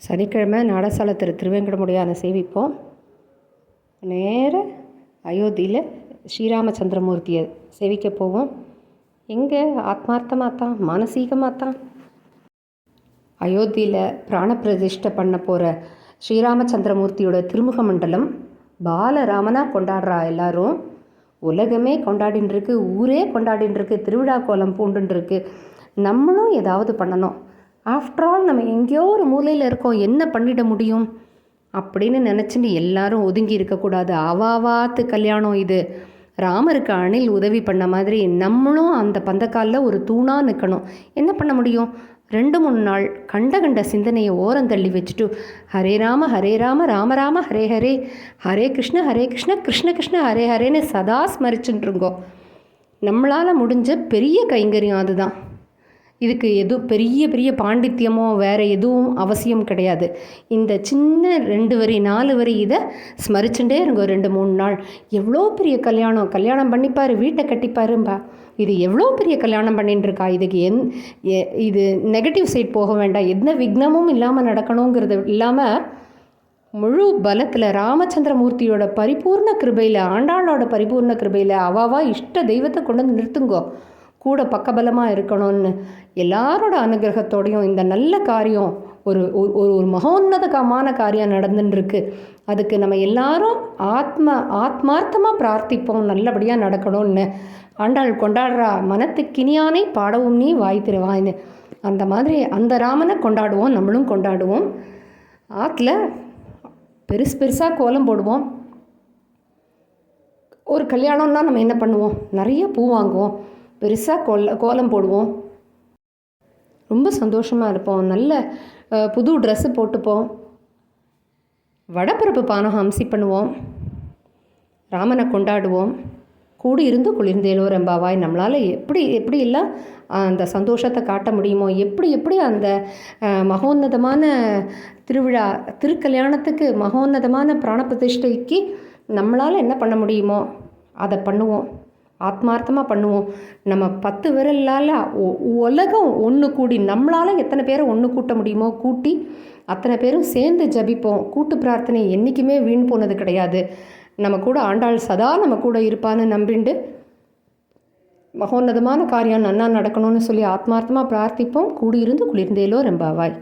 சனிக்கிழமை நாடசாலை திருவேங்கடமுடியானை சேவிப்போம். நேர அயோத்தியில் ஸ்ரீராமச்சந்திரமூர்த்தியை சேவிக்க போவோம். எங்கே ஆத்மார்த்தமாக தான், மானசீகமாக தான். அயோத்தியில் பிராணப்பிரதிஷ்டை பண்ண போகிற ஸ்ரீராமச்சந்திரமூர்த்தியோட திருமுக மண்டலம் பாலராமனாக கொண்டாடுறா எல்லாரும். உலகமே கொண்டாடின்னு இருக்கு, ஊரே கொண்டாடின்னு இருக்கு, திருவிழா கோலம் பூண்டுன்னு. நம்மளும் ஏதாவது பண்ணணும். ஆஃப்டர் ஆல் நம்ம எங்கேயோ ஒரு மூலையில் இருக்கோம், என்ன பண்ணிட முடியும் அப்படின்னு நினச்சிட்டு எல்லாரும் ஒதுங்கி இருக்கக்கூடாது. அவாவாத்து கல்யாணம் இது. ராமருக்கு அணில் உதவி பண்ண மாதிரி நம்மளும் அந்த பந்தக்காலில் ஒரு தூணாக நிற்கணும். என்ன பண்ண முடியும்? 2-3 நாள் கண்ட சிந்தனையை ஓரந்தள்ளி வச்சுட்டு ஹரே ராம ராம ராம ஹரே ஹரே, ஹரே கிருஷ்ண கிருஷ்ண கிருஷ்ண ஹரே ஹரேன்னு சதா ஸ்மரிச்சுட்டுருங்கோ. நம்மளால் முடிஞ்ச பெரிய கைங்கரியம் அதுதான். இதுக்கு எதுவும் பெரிய பாண்டித்யமோ வேறு எதுவும் அவசியம் கிடையாது. இந்த சின்ன 2 வரி 4 வரி இதை ஸ்மரிச்சுட்டே இருங்கோ 2-3 நாள். எவ்வளோ பெரிய கல்யாணம் பண்ணிப்பார், வீட்டை கட்டிப்பாரும்பா. இது எவ்வளோ பெரிய கல்யாணம் பண்ணின்னு இருக்கா. இதுக்கு இது நெகட்டிவ் சைட் போக வேண்டாம். எந்த விக்னமும் இல்லாமல் நடக்கணுங்கிறது இல்லாமல் முழு பலத்தில் ராமச்சந்திரமூர்த்தியோட பரிபூர்ண கிருபையில், ஆண்டாளோட பரிபூர்ண கிருபையில் அவாவா இஷ்ட தெய்வத்தை கொண்டு வந்து நிறுத்துங்கோ. கூட பக்கபலமாக இருக்கணும்னு எல்லாரோட அனுகிரகத்தோடையும் இந்த நல்ல காரியம் ஒரு ஒரு மகோன்னதமான காரியம் நடந்துட்டுருக்கு. அதுக்கு நம்ம எல்லாரும் ஆத்மார்த்தமாக பிரார்த்திப்போம், நல்லபடியாக நடக்கணும்னு. ஆண்டாள் கொண்டாடுறா, மனத்துக்கினியானை பாடவும் நீ வாய் திறவாயின்னு. அந்த மாதிரி அந்த ராமனை கொண்டாடுவோம், நம்மளும் கொண்டாடுவோம். ஆற்றுல பெருசாக கோலம் போடுவோம். ஒரு கல்யாணம்னா நம்ம என்ன பண்ணுவோம்? நிறைய பூ வாங்குவோம், பெருசாக கோலம் போடுவோம், ரொம்ப சந்தோஷமாக இருப்போம். நல்ல புது ட்ரெஸ்ஸு போட்டுப்போம், வடப்பருப்பு பானகம் அம்சி பண்ணுவோம், ராமனை கொண்டாடுவோம். கூடி இருந்து குளிர்ந்தேலோ ரெம்பாவாய். நம்மளால் எப்படியெல்லாம் அந்த சந்தோஷத்தை காட்ட முடியுமோ, எப்படி அந்த மகோன்னதமான திருவிழா திருக்கல்யாணத்துக்கு மகோன்னதமான பிராணப்பிரதிஷ்டைக்கு நம்மளால் என்ன பண்ண முடியுமோ அதை பண்ணுவோம், ஆத்மார்த்தமாக பண்ணுவோம். நம்ம 10 விரலால் உலகம் ஒன்று கூடி நம்மளால் எத்தனை பேரை ஒன்று கூட்ட முடியுமோ கூட்டி அத்தனை பேரும் சேர்ந்து ஜபிப்போம். கூட்டு பிரார்த்தனை என்றைக்குமே வீண் போனது கிடையாது. நம்ம கூட ஆண்டாள் சதா நம்ம கூட இருப்பான்னு நம்பிண்டு மகோன்னதமான காரியம் நன்னா நடக்கணும்னு சொல்லி ஆத்மார்த்தமாக பிரார்த்திப்போம். கூடியிருந்து குளிர்ந்தேலோ ரெம்பாவாய்.